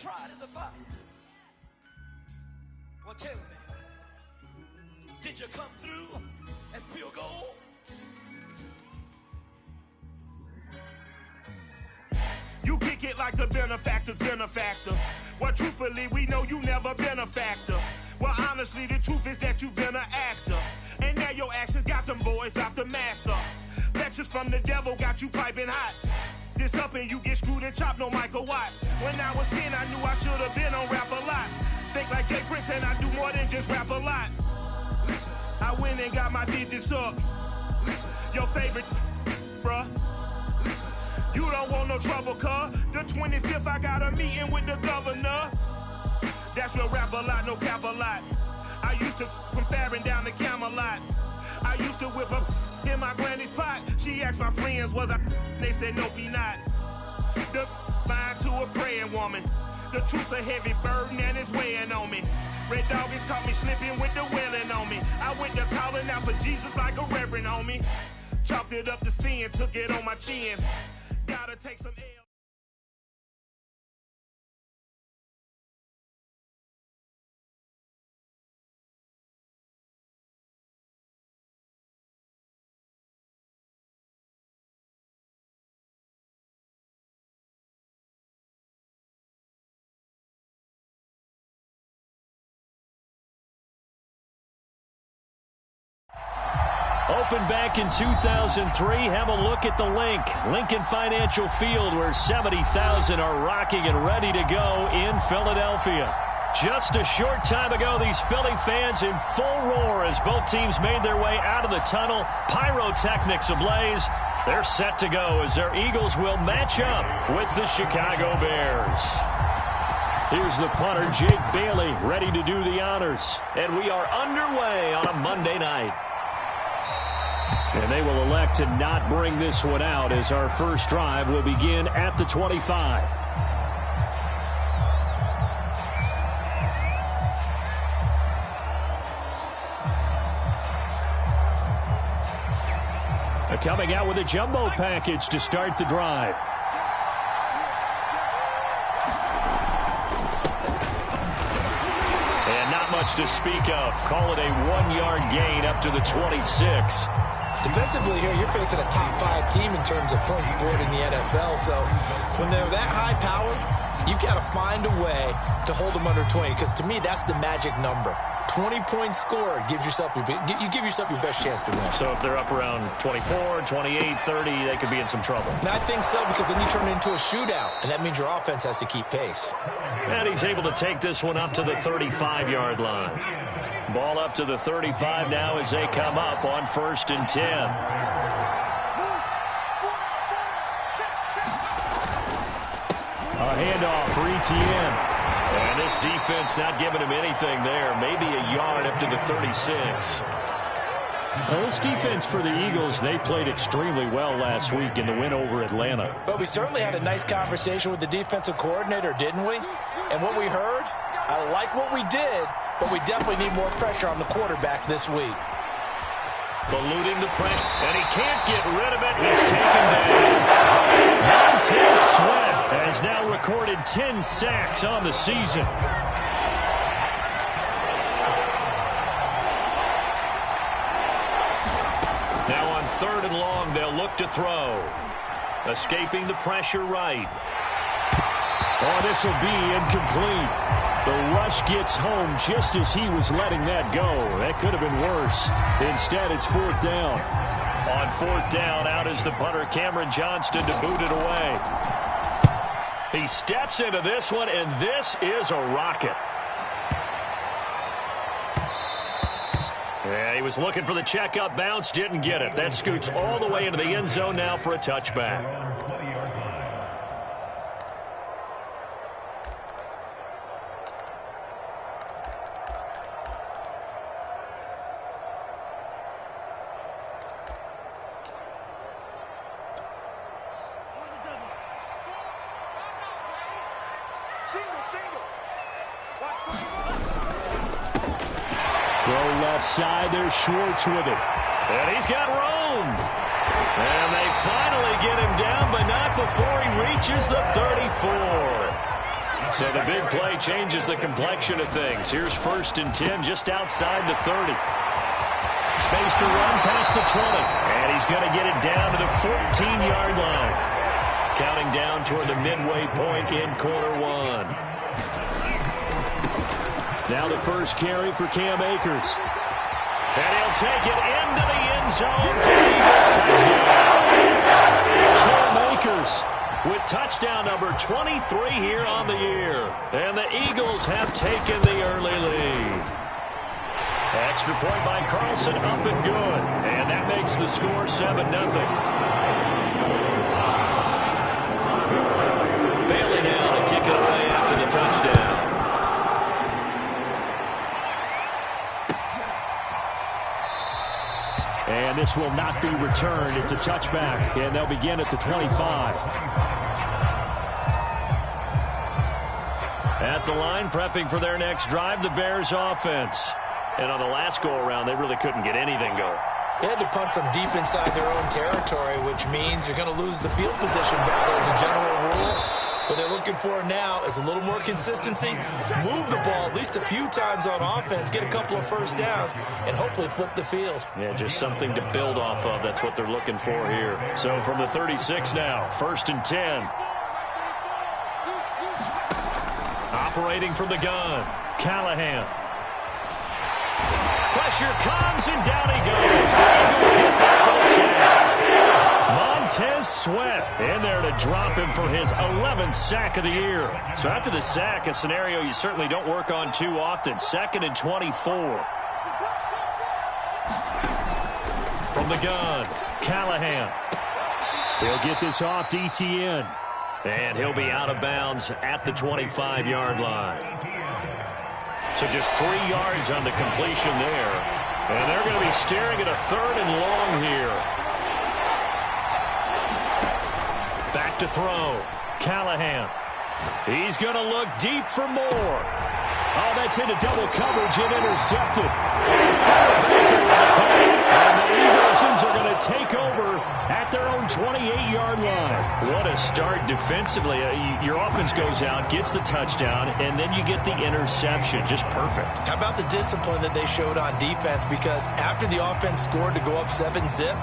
tried in the fire. Well, tell me, did you come through as pure gold? You kick it like the benefactor's benefactor. Well, truthfully, we know you never been a factor. Well, honestly, the truth is that you've been an actor. And now your actions got them boys about to mass up. Lectures from the devil got you piping hot. This up and you get screwed and chopped, no Michael Watts. When I was 10, I knew I should have been on rap a lot. Think like Jay Prince and I do more than just rap a lot. Listen, I went and got my digits up. Listen, your favorite, bruh. Listen, you don't want no trouble, cuz. The 25th, I got a meeting with the governor. That's real rap a lot, no cap a lot. I used to from Farron down to Camelot. I used to whip up in my granny's pot. She asked my friends, was I? They said, nope, he not. The mind to a praying woman. The truth's a heavy burden and it's weighing on me. Red Doggies caught me slipping with the wailing on me. I went to calling out for Jesus like a reverend on me. Chopped it up to sin, took it on my chin. Gotta take some L. Opened back in 2003. Have a look at the link. Lincoln Financial Field, where 70,000 are rocking and ready to go in Philadelphia. Just a short time ago, these Philly fans in full roar as both teams made their way out of the tunnel. Pyrotechnics ablaze. They're set to go as their Eagles will match up with the Chicago Bears. Here's the punter, Jake Bailey, ready to do the honors. And we are underway on a Monday night. And they will elect to not bring this one out as our first drive will begin at the 25. Coming out with a jumbo package to start the drive. And not much to speak of. Call it a 1-yard gain up to the 26. Defensively here, you're facing a top 5 team in terms of points scored in the NFL. So when they're that high-powered, you've got to find a way to hold them under 20. Because to me, that's the magic number. 20-point score gives yourself you give yourself your best chance to win. So if they're up around 24, 28, 30, they could be in some trouble. And I think so, because then you turn it into a shootout, and that means your offense has to keep pace. And he's able to take this one up to the 35-yard line. Ball up to the 35 now as they come up on 1st and 10. A handoff for Etienne. And this defense not giving him anything there. Maybe a yard up to the 36. Well, this defense for the Eagles, they played extremely well last week in the win over Atlanta. But we certainly had a nice conversation with the defensive coordinator, didn't we? And what we heard, I like what we did, but we definitely need more pressure on the quarterback this week. Eluding the pressure, and he can't get rid of it. He's taken down. Montez Sweat has now recorded 10 sacks on the season. Now on 3rd and long, they'll look to throw. Escaping the pressure right. Oh, this will be incomplete. The rush gets home just as he was letting that go. That could have been worse. Instead, it's 4th down. On 4th down, out is the punter, Cameron Johnston, to boot it away. He steps into this one, and this is a rocket. Yeah, he was looking for the checkup bounce, didn't get it. That scoots all the way into the end zone now for a touchback. Side, there's Schwartz with it. And he's got room. And they finally get him down, but not before he reaches the 34. So the big play changes the complexion of things. Here's 1st and 10 just outside the 30. Space to run past the 20. And he's going to get it down to the 14-yard line. Counting down toward the midway point in quarter one. Now the first carry for Cam Akers. And he'll take it into the end zone for the Eagles touchdown. Cam Akers with touchdown number 23 here on the year. And the Eagles have taken the early lead. Extra point by Carlson, up and good. And that makes the score 7-0. Bailey now to kick it away after the touchdown. And this will not be returned. It's a touchback, and they'll begin at the 25. At the line, prepping for their next drive, the Bears offense. And on the last go-around, they really couldn't get anything going. They had to punt from deep inside their own territory, which means you're going to lose the field position battle as a general rule. What they're looking for now is a little more consistency, move the ball at least a few times on offense, get a couple of first downs, and hopefully flip the field. Yeah, just something to build off of. That's what they're looking for here. So from the 36 now, 1st and 10. Operating from the gun, Callahan. Pressure comes, and down he goes. The Eagles get there for the sack. Montez Sweat in there to drop him for his 11th sack of the year. So after the sack, a scenario you certainly don't work on too often. 2nd and 24. From the gun, Callahan. He'll get this off to ETN. And he'll be out of bounds at the 25-yard line. So just 3 yards on the completion there. And they're going to be staring at a 3rd and long here. Back to throw. Callahan. He's going to look deep for more. Oh, that's into double coverage and intercepted. And the Eagles are going to take over at their own 28-yard line. What a start defensively. Your offense goes out, gets the touchdown, and then you get the interception. Just perfect. How about the discipline that they showed on defense? Because after the offense scored to go up 7-zip,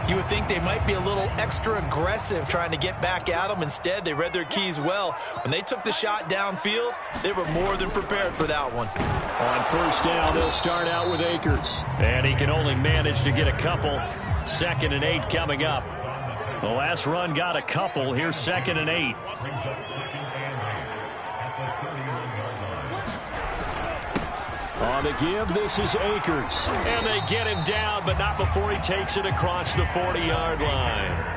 you would think they might be a little extra aggressive trying to get back at them. Instead, they read their keys well. When they took the shot downfield, they were more than prepared for that one. On 1st down, they'll start out with Akers. And he can only manage to get a couple. 2nd and 8 coming up. The last run got a couple. Here's 2nd and 8. On the give, this is Akers. And they get him down, but not before he takes it across the 40-yard line.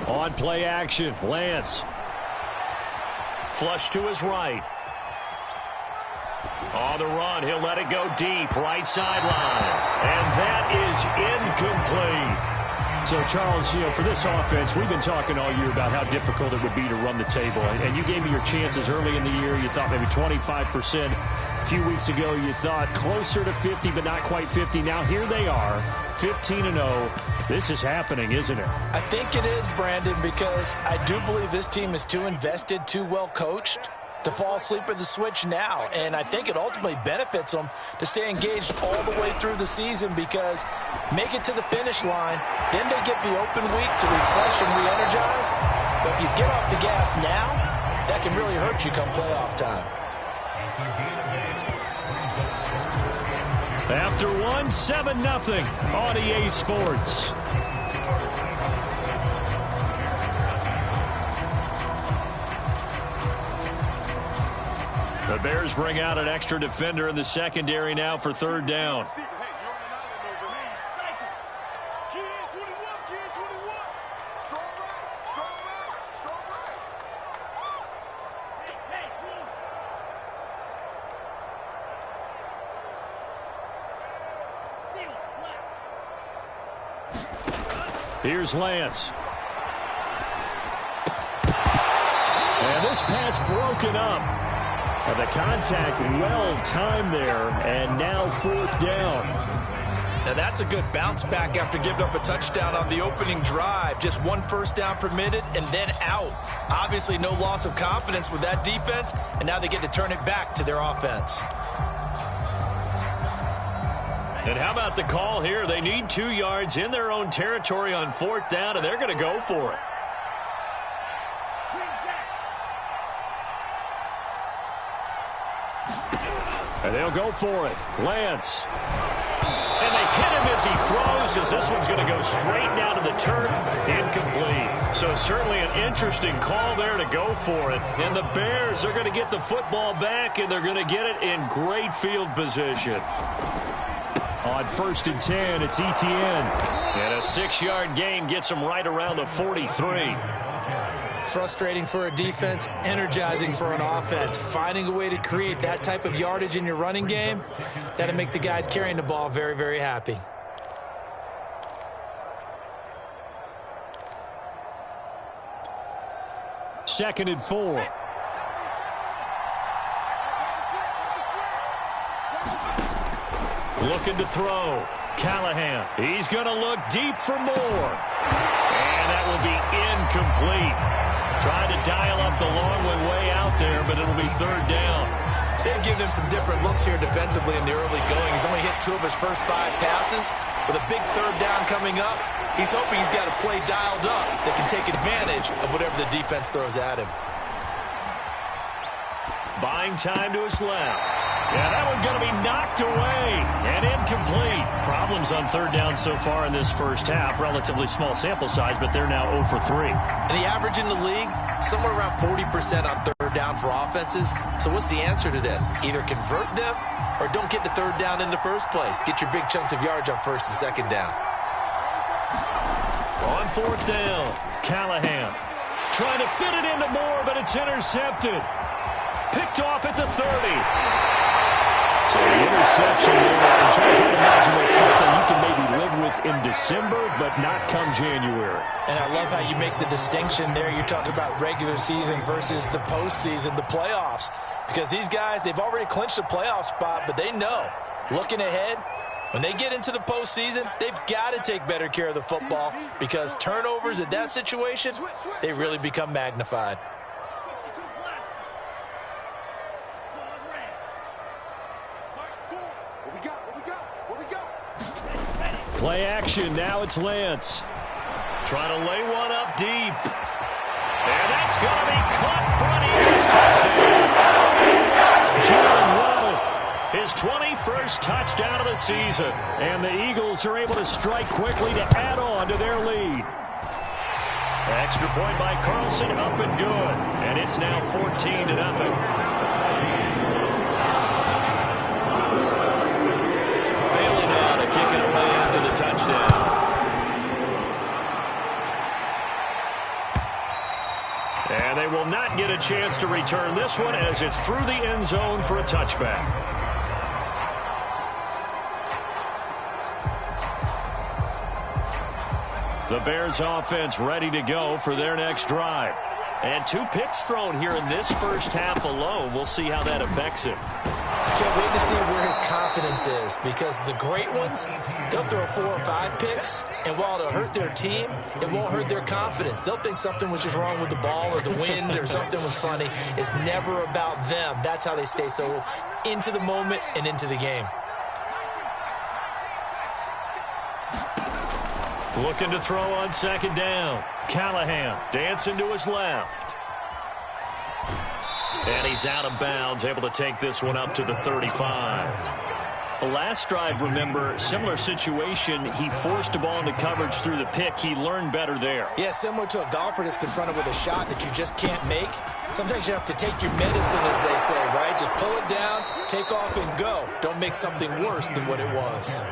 On play action, Lance. Flush to his right. On the run, he'll let it go deep, right sideline. And that is incomplete. So, Charles, for this offense, we've been talking all year about how difficult it would be to run the table. And you gave me your chances early in the year. You thought maybe 25%. A few weeks ago, you thought closer to 50, but not quite 50. Now, here they are, 15-0. This is happening, isn't it? I think it is, Brandon, because I do believe this team is too invested, too well coached to fall asleep at the switch now. And I think it ultimately benefits them to stay engaged all the way through the season, because make it to the finish line, then they get the open week to refresh and re-energize. But if you get off the gas now, that can really hurt you come playoff time. After one, 7-0 on EA Sports. The Bears bring out an extra defender in the secondary now for 3rd down. Here's Lance. And this pass broken up. And the contact well-timed there, and now 4th down. Now that's a good bounce back after giving up a touchdown on the opening drive. Just 1 first down permitted and then out. Obviously no loss of confidence with that defense, and now they get to turn it back to their offense. And how about the call here? They need 2 yards in their own territory on 4th down, and they're going to go for it. And they'll go for it. Lance. And they hit him as he throws, as this one's going to go straight down to the turf. Incomplete. So certainly an interesting call there to go for it. And the Bears are going to get the football back, and they're going to get it in great field position. On 1st and 10, it's Etienne. And a 6-yard gain gets them right around the 43. Frustrating for a defense, energizing for an offense. Finding a way to create that type of yardage in your running game, that'll make the guys carrying the ball very, very happy. Second and 4. Looking to throw. Callahan. He's going to look deep for more. And that will be incomplete. Trying to dial up the long one way out there, but it'll be 3rd down. They've given him some different looks here defensively in the early going. He's only hit 2 of his first 5 passes. With a big 3rd down coming up, he's hoping he's got a play dialed up that can take advantage of whatever the defense throws at him. Buying time to his left. Yeah, that one's going to be knocked away and incomplete. Problems on 3rd down so far in this first half. Relatively small sample size, but they're now 0 for 3. And the average in the league, somewhere around 40% on 3rd down for offenses. So what's the answer to this? Either convert them or don't get to 3rd down in the first place. Get your big chunks of yards on 1st and 2nd down. On 4th down, Callahan trying to fit it into Moore, but it's intercepted. Picked off at the 30. So the interception there, I'm trying to imagine that's something you can maybe live with in December, but not come January. And I love how you make the distinction there. You're talking about regular season versus the postseason, the playoffs. Because these guys, they've already clinched a playoff spot, but they know, looking ahead, when they get into the postseason, they've got to take better care of the football because turnovers in that situation, they really become magnified. Play action, now it's Lance. Trying to lay one up deep. And that's going to be caught front. He is touchdown. Jalen Waddle, his 21st touchdown of the season. And the Eagles are able to strike quickly to add on to their lead. Extra point by Carlson, up and good. And it's now 14-0. Kicking away after the touchdown. And they will not get a chance to return this one as it's through the end zone for a touchback. The Bears offense ready to go for their next drive. And 2 picks thrown here in this first half alone. We'll see how that affects him. Can't wait to see where his confidence is because the great ones, they'll throw 4 or 5 picks, and while it'll hurt their team, it won't hurt their confidence. They'll think something was just wrong with the ball or the wind or something was funny. It's never about them. That's how they stay so into the moment and into the game. Looking to throw on 2nd down. Callahan dancing to his left. And he's out of bounds, able to take this one up to the 35. The last drive, remember, similar situation. He forced a ball into coverage through the pick. He learned better there. Yeah, similar to a golfer that's confronted with a shot that you just can't make. Sometimes you have to take your medicine, as they say, right? Just pull it down, take off, and go. Don't make something worse than what it was.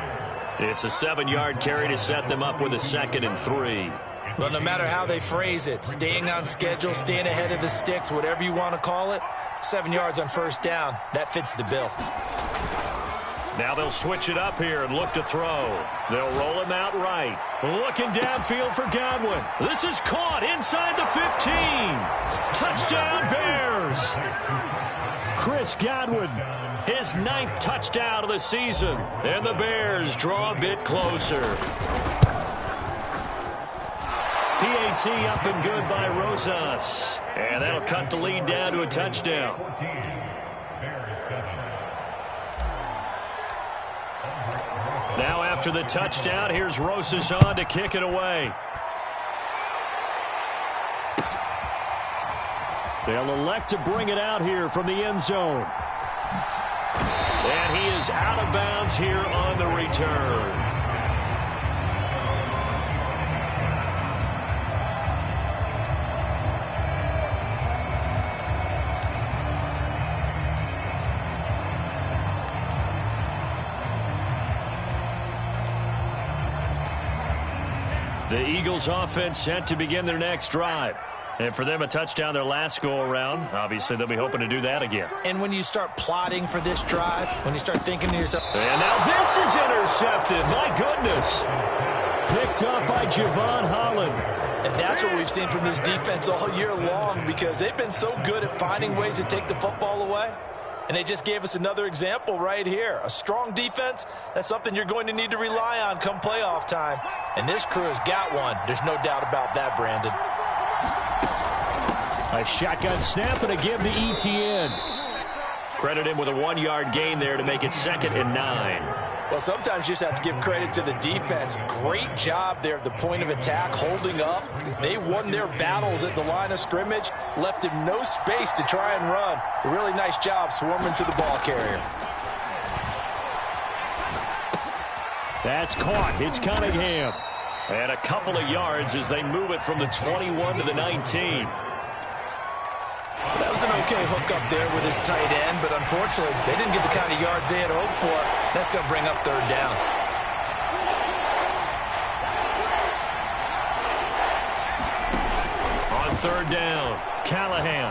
It's a 7-yard carry to set them up with a 2nd and 3. Well, no matter how they phrase it, staying on schedule, staying ahead of the sticks, whatever you want to call it, 7 yards on 1st down, that fits the bill. Now they'll switch it up here and look to throw. They'll roll him out right. Looking downfield for Godwin. This is caught inside the 15. Touchdown, Bears. Chris Godwin, his 9th touchdown of the season. And the Bears draw a bit closer. PAT up and good by Rosas. And that'll cut the lead down to a touchdown. Now after the touchdown, here's Rosas on to kick it away. They'll elect to bring it out here from the end zone. And he is out of bounds here on the return. The Eagles offense set to begin their next drive. And for them, a touchdown their last go-around. Obviously, they'll be hoping to do that again. And when you start plotting for this drive, when you start thinking to yourself... And now this is intercepted. My goodness. Picked up by Javon Holland. And that's what we've seen from this defense all year long, because they've been so good at finding ways to take the football away. And they just gave us another example right here. A strong defense, that's something you're going to need to rely on come playoff time. And this crew has got one. There's no doubt about that, Brandon. A shotgun snap and a give to Etienne. Credit him with a 1-yard gain there to make it 2nd and 9. Well, sometimes you just have to give credit to the defense. Great job there at the point of attack, holding up. They won their battles at the line of scrimmage, left him no space to try and run. A really nice job swarming to the ball carrier. That's caught. It's Cunningham. And a couple of yards as they move it from the 21 to the 19. That was an okay hook up there with his tight end, but unfortunately, they didn't get the kind of yards they had hoped for. That's going to bring up 3rd down. On 3rd down, Callahan.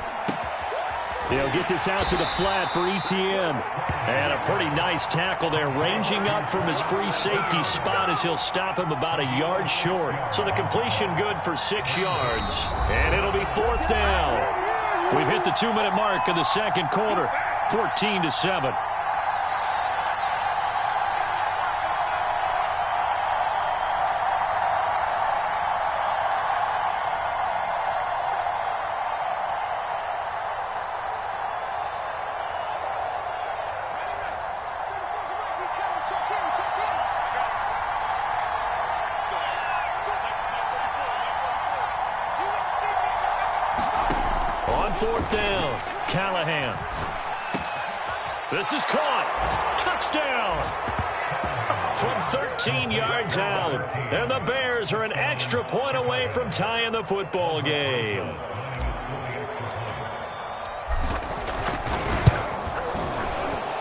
They'll get this out to the flat for Etienne. And a pretty nice tackle there, ranging up from his free safety spot as he'll stop him about a yard short. So the completion good for 6 yards. And it'll be 4th down. We've hit the 2-minute mark of the 2nd quarter, 14-7. On 4th down, Callahan. This is caught. Touchdown. From 13 yards out. And the Bears are an extra point away from tying the football game.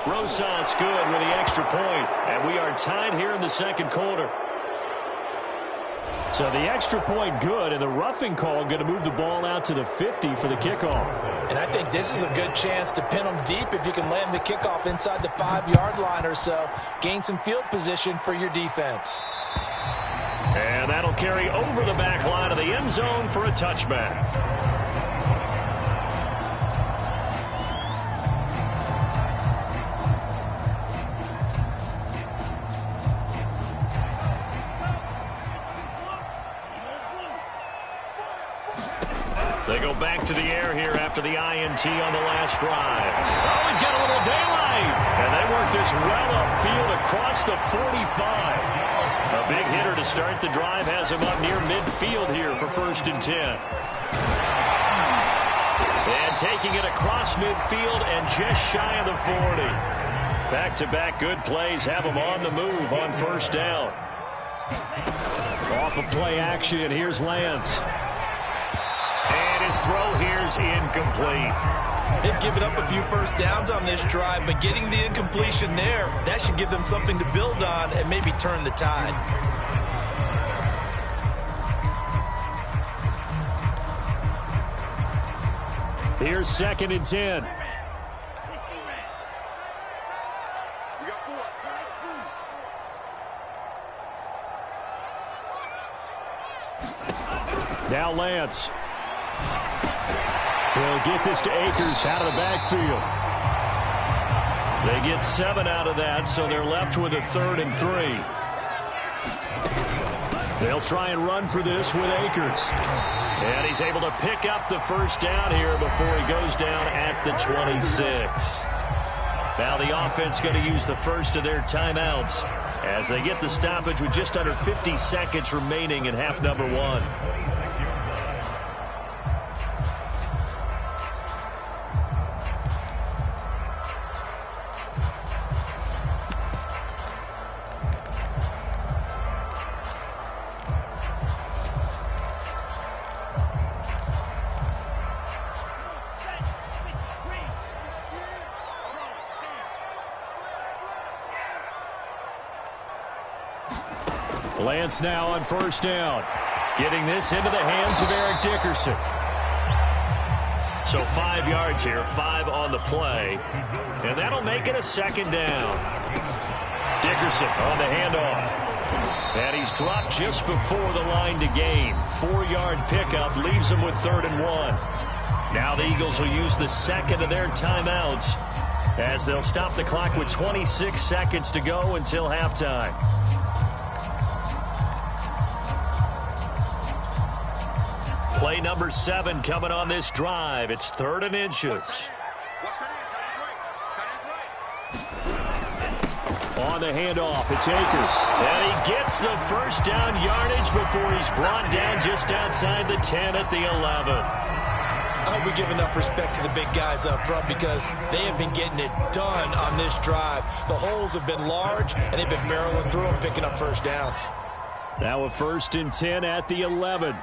Rosas good with the extra point. And we are tied here in the 2nd quarter. So the extra point good, and the roughing call going to move the ball out to the 50 for the kickoff. And I think this is a good chance to pin them deep if you can land the kickoff inside the 5-yard line or so. Gain some field position for your defense. And that'll carry over the back line of the end zone for a touchback. They go back to the air here after the INT on the last drive. Oh, he's got a little daylight. And they work this well upfield across the 45. A big hitter to start the drive has him up near midfield here for 1st and 10. And taking it across midfield and just shy of the 40. Back-to-back good plays have him on the move on 1st down. Off of play action, here's Lance. His throw here's incomplete. They've given up a few 1st downs on this drive, but getting the incompletion there, that should give them something to build on and maybe turn the tide. Here's 2nd and 10. Now Lance. He'll get this to Akers out of the backfield. They get 7 out of that, so they're left with a 3rd and 3. They'll try and run for this with Akers. And he's able to pick up the first down here before he goes down at the 26. Now the offense going to use the first of their timeouts as they get the stoppage with just under 50 seconds remaining in half number 1. Lance now on first down. Getting this into the hands of Eric Dickerson. So 5 yards here, 5 on the play. And that'll make it a 2nd down. Dickerson on the handoff. And he's dropped just before the line to gain. 4-yard pickup leaves him with 3rd and 1. Now the Eagles will use the second of their timeouts as they'll stop the clock with 26 seconds to go until halftime. Play number 7 coming on this drive. It's 3rd and inches. On the handoff, it's Akers. And he gets the first down yardage before he's brought down just outside the 10 at the 11. I hope we give enough respect to the big guys up front because they have been getting it done on this drive. The holes have been large, and they've been barreling through them, picking up first downs. Now a 1st and 10 at the 11.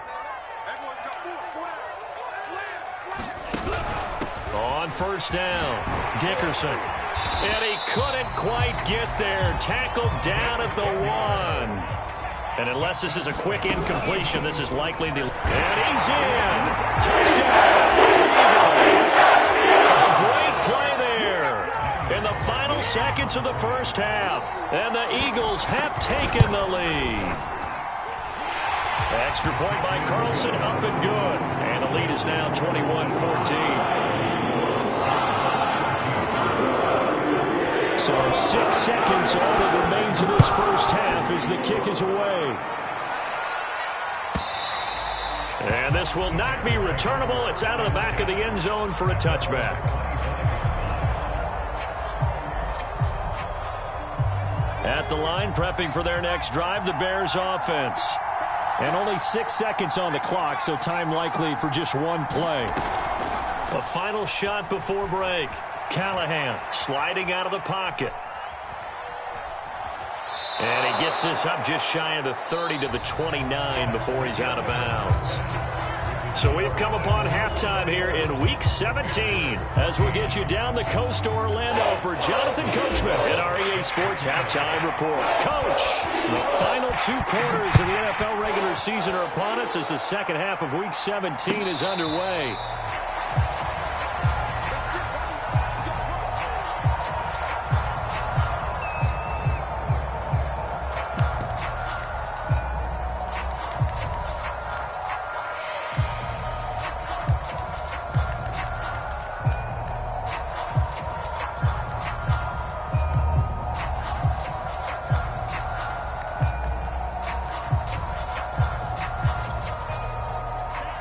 On first down, Dickerson. And he couldn't quite get there. Tackled down at the 1. And unless this is a quick incompletion, this is likely the... And he's in! Touchdown! Eagles! A great play there in the final seconds of the first half. And the Eagles have taken the lead. Extra point by Carlson, up and good. And the lead is now 21-14. So 6 seconds, all that remains of this first half as the kick is away. And this will not be returnable. It's out of the back of the end zone for a touchback. At the line, prepping for their next drive, the Bears offense. And only 6 seconds on the clock, so time likely for just one play. A final shot before break. Callahan sliding out of the pocket. And he gets this up just shy of the 30 to the 29 before he's out of bounds. So we've come upon halftime here in Week 17 as we get you down the coast to Orlando for Jonathan Coachman in our EA Sports Halftime Report. Coach, the final 2 quarters of the NFL regular season are upon us as the second half of Week 17 is underway.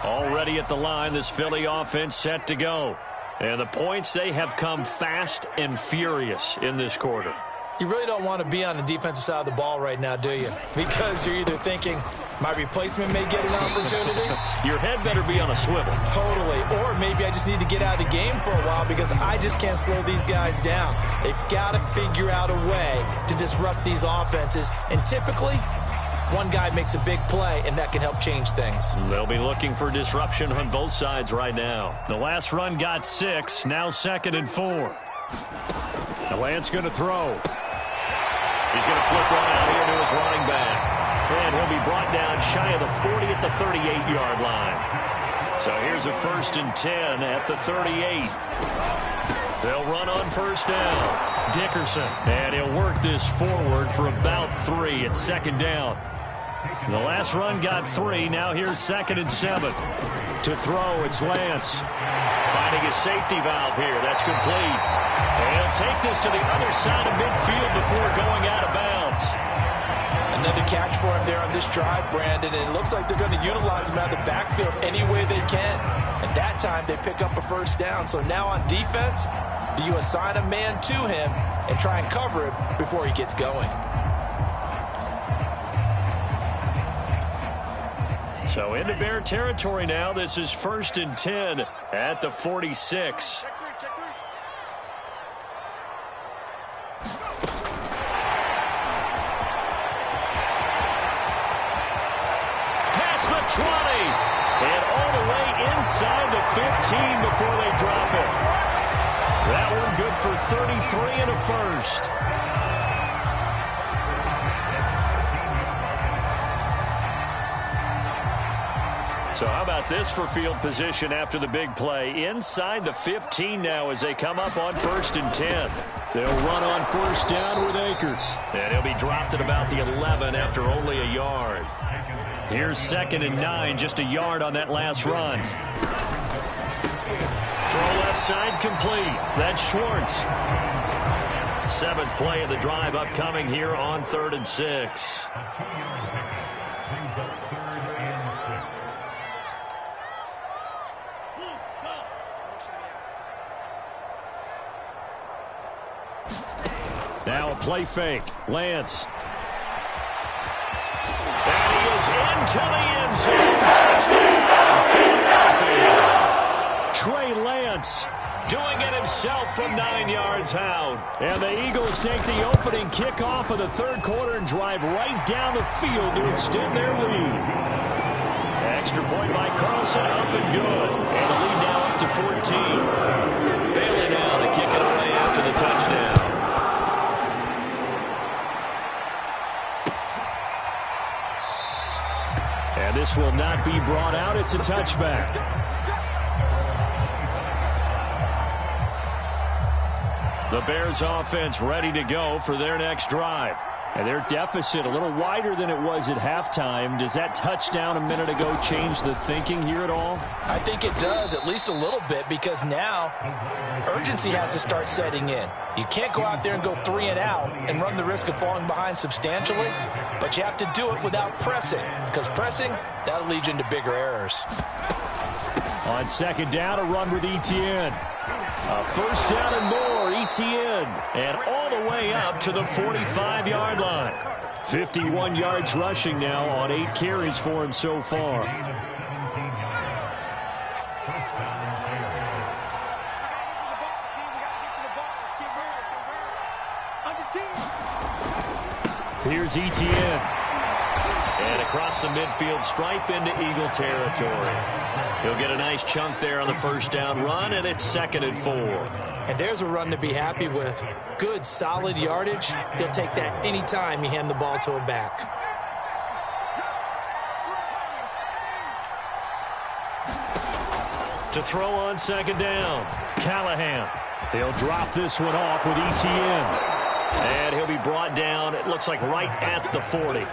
Already at the line, this Philly offense set to go. And the points, they have come fast and furious in this quarter. You really don't want to be on the defensive side of the ball right now, do you? Because you're either thinking, my replacement may get an opportunity. Your head better be on a swivel. Totally. Or maybe I just need to get out of the game for a while because I just can't slow these guys down. They've got to figure out a way to disrupt these offenses. And typically, one guy makes a big play, and that can help change things. They'll be looking for disruption on both sides right now. The last run got 6, now 2nd and 4. Lance going to throw. He's going to flip right out here to his running back. And he'll be brought down shy of the 40 at the 38-yard line. So here's a 1st and 10 at the 38. They'll run on first down. Dickerson. And he'll work this forward for about 3 at 2nd down. The last run got 3. Now here's 2nd and 7. To throw, it's Lance. Finding a safety valve here. That's complete. And he'll take this to the other side of midfield before going out of bounds. Another catch for him there on this drive, Brandon. And it looks like they're going to utilize him out of the backfield any way they can. And that time they pick up a first down. So now on defense, do you assign a man to him and try and cover him before he gets going? So into Bear territory now. This is 1st and 10 at the 46. Past the 20. And all the way inside the 15 before they drop it. That one good for 33 and a first. So how about this for field position after the big play? Inside the 15 now as they come up on 1st and 10. They'll run on 1st down with Akers. And he'll be dropped at about the 11 after only a yard. Here's 2nd and 9, just a yard on that last run. Throw left side complete. That's Schwartz. 7th play of the drive upcoming here on 3rd and 6. Now a play fake. Lance. And he is into the end zone. Touchdown, Philadelphia. Trey Lance doing it himself from 9 yards out. And the Eagles take the opening kickoff of the 3rd quarter and drive right down the field to extend their lead. Extra point by Carlson, up and good. And the lead now up to 14. Bailey now to kick it away after the touchdown. And this will not be brought out. It's a touchback. The Bears offense ready to go for their next drive. And their deficit a little wider than it was at halftime. Does that touchdown a minute ago change the thinking here at all? I think it does, at least a little bit, because now urgency has to start setting in. You can't go out there and go 3 and out and run the risk of falling behind substantially, but you have to do it without pressing, because pressing, that'll lead you into bigger errors. On 2nd down, a run with Etienne. A 1st down and more, Etienne. And all the way up to the 45-yard line. 51 yards rushing now on 8 carries for him so far. Here's Etienne. And across the midfield stripe into Eagle territory. He'll get a nice chunk there on the 1st down run, and it's 2nd and 4. And there's a run to be happy with. Good, solid yardage. He'll take that any time you hand the ball to him back. To throw on 2nd down, Callahan. He'll drop this one off with Etienne. And he'll be brought down, it looks like right at the 40.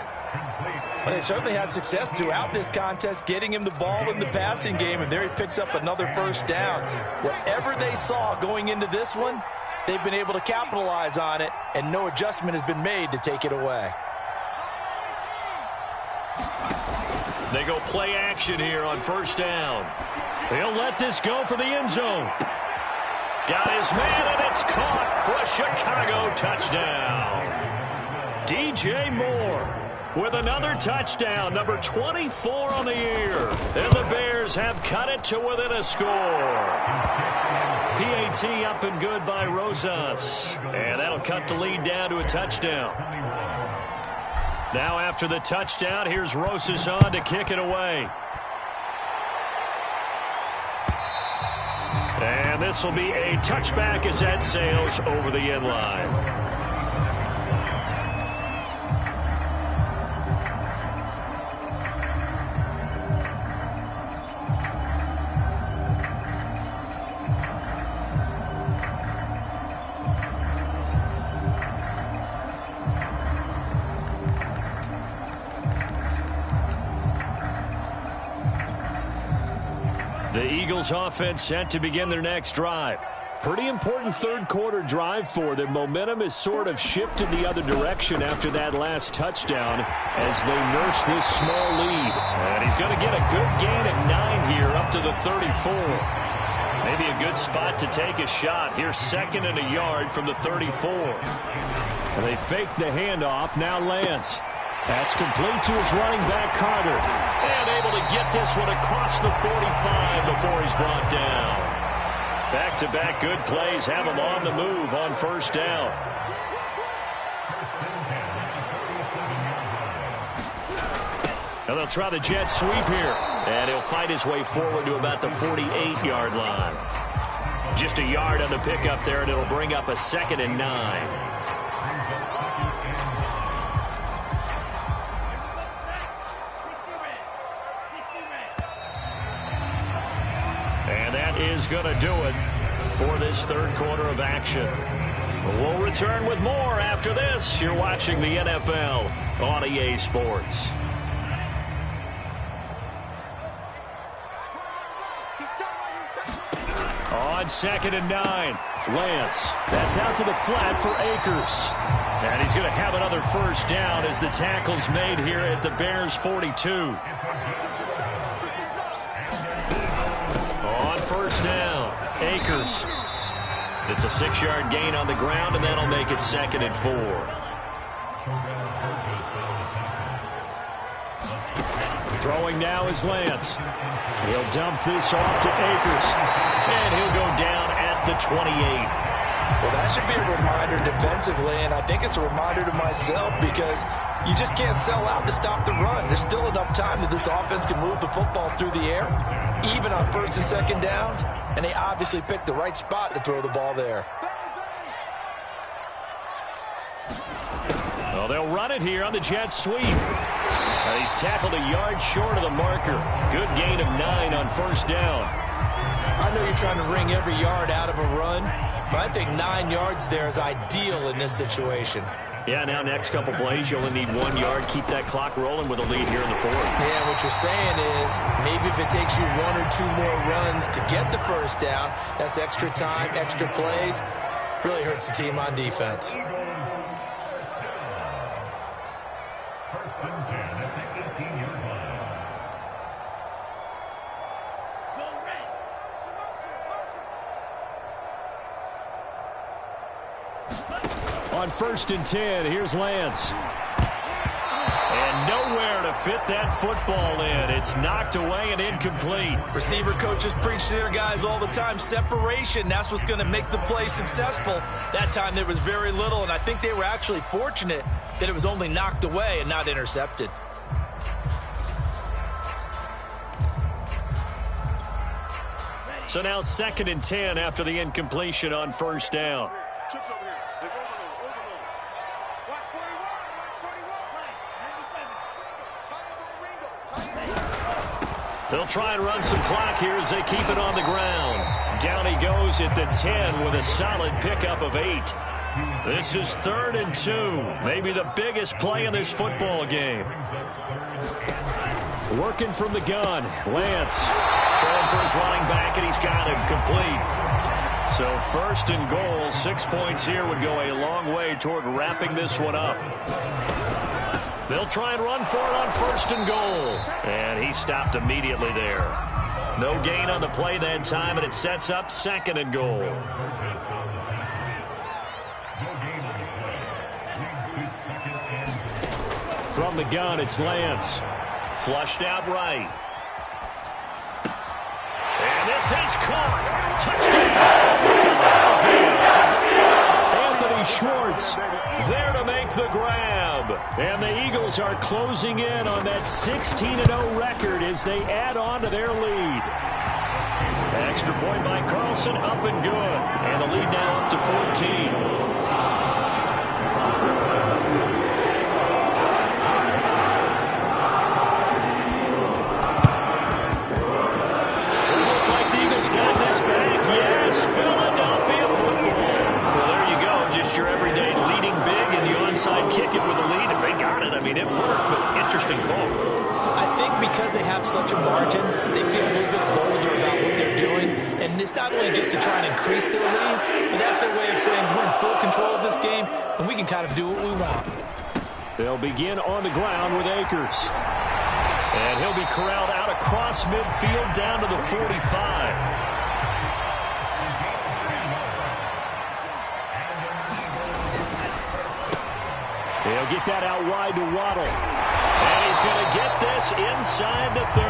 Well, they certainly had success throughout this contest, getting him the ball in the passing game, and there he picks up another 1st down. Whatever they saw going into this one, they've been able to capitalize on it, and no adjustment has been made to take it away. They go play action here on 1st down. He'll let this go for the end zone. Got his man, and it's caught for a Chicago touchdown. DJ Moore with another touchdown, number 24 on the year. And the Bears have cut it to within a score. PAT up and good by Rosas. And that'll cut the lead down to a touchdown. Now after the touchdown, here's Rosas on to kick it away. And this will be a touchback as that sails over the end line. Eagles offense set to begin their next drive. Pretty important third quarter drive for them. Momentum has sort of shifted the other direction after that last touchdown as they nurse this small lead. And he's going to get a good gain of 9 here up to the 34. Maybe a good spot to take a shot. Here's 2nd and a yard from the 34. And they fake the handoff. Now Lance. That's complete to his running back, Carter. And able to get this one across the 45 before he's brought down. Back-to-back good plays have him on the move on first down. And they'll try the jet sweep here. And he'll fight his way forward to about the 48-yard line. Just a yard on the pickup there, and it'll bring up a 2nd and 9. And that is going to do it for this third quarter of action. We'll return with more after this. You're watching the NFL on EA Sports. On 2nd and 9, Lance. That's out to the flat for Akers. And he's going to have another first down as the tackle's made here at the Bears' 42. First down, Akers. It's a 6-yard gain on the ground, and that'll make it 2nd and 4. Throwing now is Lance. He'll dump this off to Akers, and he'll go down at the 28. Well, that should be a reminder defensively, and I think it's a reminder to myself because you just can't sell out to stop the run. There's still enough time that this offense can move the football through the air, even on 1st and 2nd downs, and they obviously picked the right spot to throw the ball there. Well, they'll run it here on the jet sweep. And he's tackled a yard short of the marker. Good gain of 9 on first down. I know you're trying to wring every yard out of a run, but I think 9 yards there is ideal in this situation. Yeah, now next couple plays, you only need 1 yard. Keep that clock rolling with a lead here in the 4th. Yeah, what you're saying is maybe if it takes you 1 or 2 more runs to get the first down, that's extra time, extra plays. Really hurts the team on defense. On 1st and 10, here's Lance. And nowhere to fit that football in. It's knocked away and incomplete. Receiver coaches preach to their guys all the time. Separation, that's what's going to make the play successful. That time there was very little, and I think they were actually fortunate that it was only knocked away and not intercepted. So now 2nd and 10 after the incompletion on first down. They'll try and run some clock here as they keep it on the ground. Down he goes at the 10 with a solid pickup of 8. This is 3rd and 2. Maybe the biggest play in this football game. Working from the gun. Lance throwing for his running back, and he's got him complete. So 1st and goal, 6 points here would go a long way toward wrapping this one up. They'll try and run for it on 1st and goal. And he stopped immediately there. No gain on the play that time, and it sets up 2nd and goal. From the gun, it's Lance. Flushed out right. And this is caught. Touchdown. Anthony Schwartz there to make the grab. And the Eagles are closing in on that 16-0 record as they add on to their lead. Extra point by Carlson, up and good. And the lead now up to 14. Kick it with a lead, and they got it. I mean, it worked, but interesting call. I think because they have such a margin, they feel a little bit bolder about what they're And it's not only just to try and increase their lead, but that's their way of saying we're in full control of this game, and we can kind of do what we want. They'll begin on the ground with Akers. And he'll be corralled out across midfield down to the 45. He'll get that out wide to Waddle. And he's going to get this inside the 30.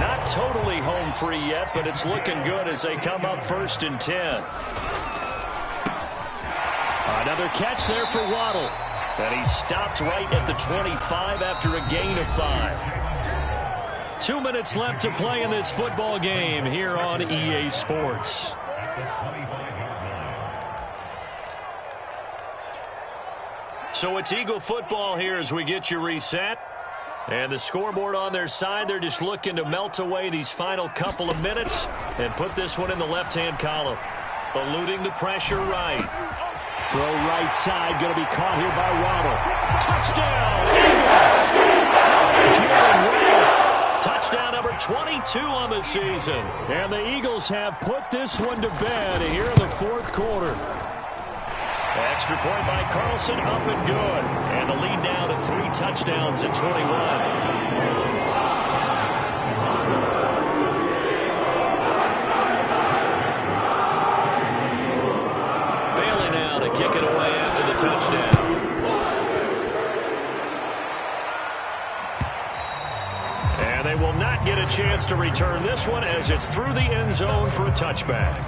Not totally home free yet, but it's looking good as they come up 1st and 10. Another catch there for Waddle. And he stopped right at the 25 after a gain of 5. 2 minutes left to play in this football game here on EA Sports. So it's Eagle football here as we get you reset. And the scoreboard on their side, they're just looking to melt away these final couple of minutes and put this one in the left-hand column. Eluding the pressure right. Throw right side, going to be caught here by Waddle. Touchdown, Eagles! Touchdown number 22 on the season. And the Eagles have put this one to bed here in the 4th quarter. Extra point by Carlson, up and good. And the lead now to 3 touchdowns at 21. Bailey now to kick it away after the touchdown. And they will not get a chance to return this one as it's through the end zone for a touchback.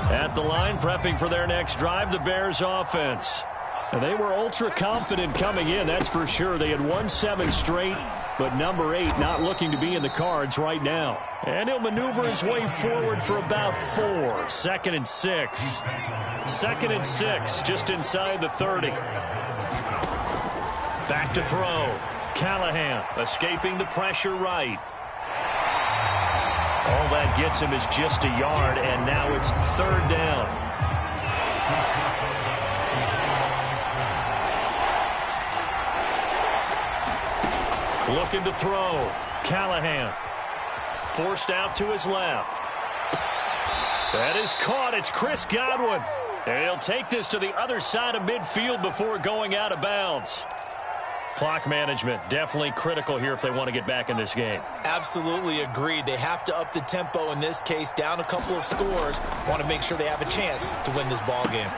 At the line, prepping for their next drive, the Bears offense. And they were ultra confident coming in, that's for sure. They had won 7 straight, but number 8 not looking to be in the cards right now. And he'll maneuver his way forward for about 4. 2nd and 6. 2nd and 6, just inside the 30. Back to throw. Callahan escaping the pressure right. All that gets him is just a yard, and now it's 3rd down. Looking to throw. Callahan. Forced out to his left. That is caught. It's Chris Godwin. And he'll take this to the other side of midfield before going out of bounds. Clock management, definitely critical here if they want to get back in this game. Absolutely agreed. They have to up the tempo in this case, down a couple of scores. Want to make sure they have a chance to win this ball game.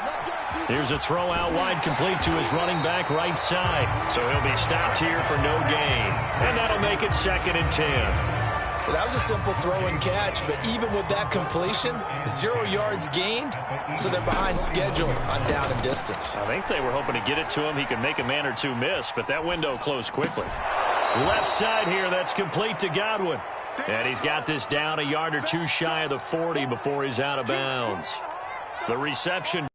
Here's a throw out wide, complete to his running back right side. So he'll be stopped here for no gain. And that'll make it 2nd and 10. Well, that was a simple throw and catch, but even with that completion, 0 yards gained, so they're behind schedule on down and distance. I think they were hoping to get it to him. He could make a man or two miss, but that window closed quickly. Left side here, that's complete to Godwin. And he's got this down a yard or two shy of the 40 before he's out of bounds. The reception.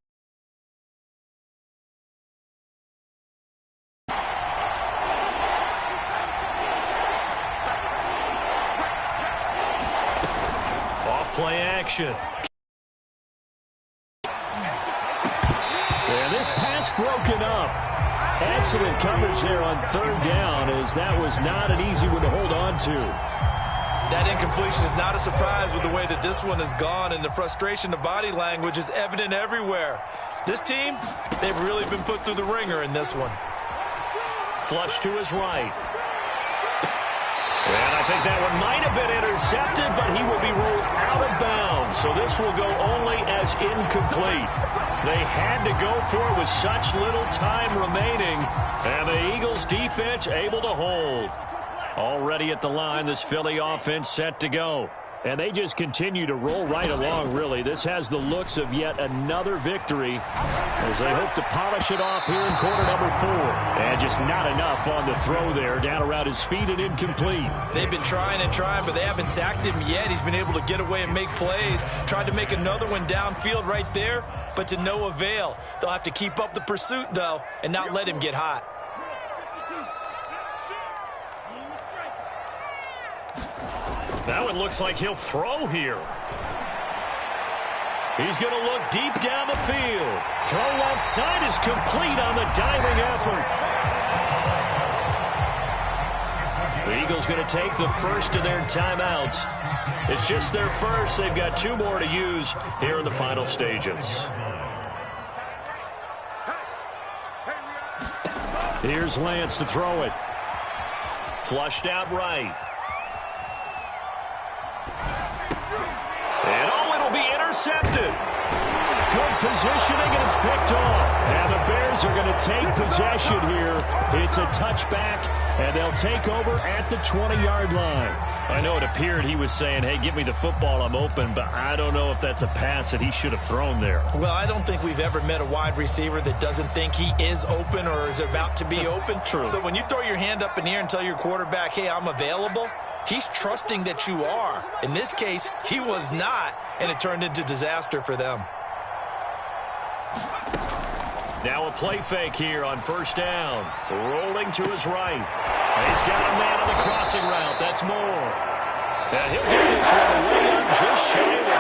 Play action. And this pass broken up. Excellent coverage there on 3rd down, as that was not an easy one to hold on to. That incompletion is not a surprise with the way that this one has gone, and the frustration, the body language is evident everywhere. This team, they've really been put through the ringer in this one. Flush to his right. And I think that one might have been intercepted, but he will be ruled out of bounds. So this will go only as incomplete. They had to go for it with such little time remaining. And the Eagles defense able to hold. Already at the line, this Philly offense set to go. And they just continue to roll right along, really. This has the looks of yet another victory as they hope to polish it off here in quarter number 4. And just not enough on the throw there, down around his feet and incomplete. They've been trying and trying, but they haven't sacked him yet. He's been able to get away and make plays. Tried to make another one downfield right there, but to no avail. They'll have to keep up the pursuit, though, and not let him get hot. Now it looks like he'll throw here. He's going to look deep down the field. Throw left side is complete on the diving effort. The Eagles going to take the first of their timeouts. It's just their first. They've got 2 more to use here in the final stages. Here's Lance to throw it. Flushed out right. And it'll be intercepted. Good positioning, and it's picked off. And the Bears are going to take possession here. It's a touchback, and they'll take over at the 20-yard line. I know it appeared he was saying, hey, give me the football, I'm open, but I don't know if that's a pass that he should have thrown there. Well, I don't think we've ever met a wide receiver that doesn't think he is open or is about to be open. True. So when you throw your hand up in the air and tell your quarterback, hey, I'm available, he's trusting that you are. In this case, he was not, and it turned into disaster for them. Now a play fake here on first down. Rolling to his right. And he's got a man on the crossing route. That's Moore. And he'll get this one way up just shy of the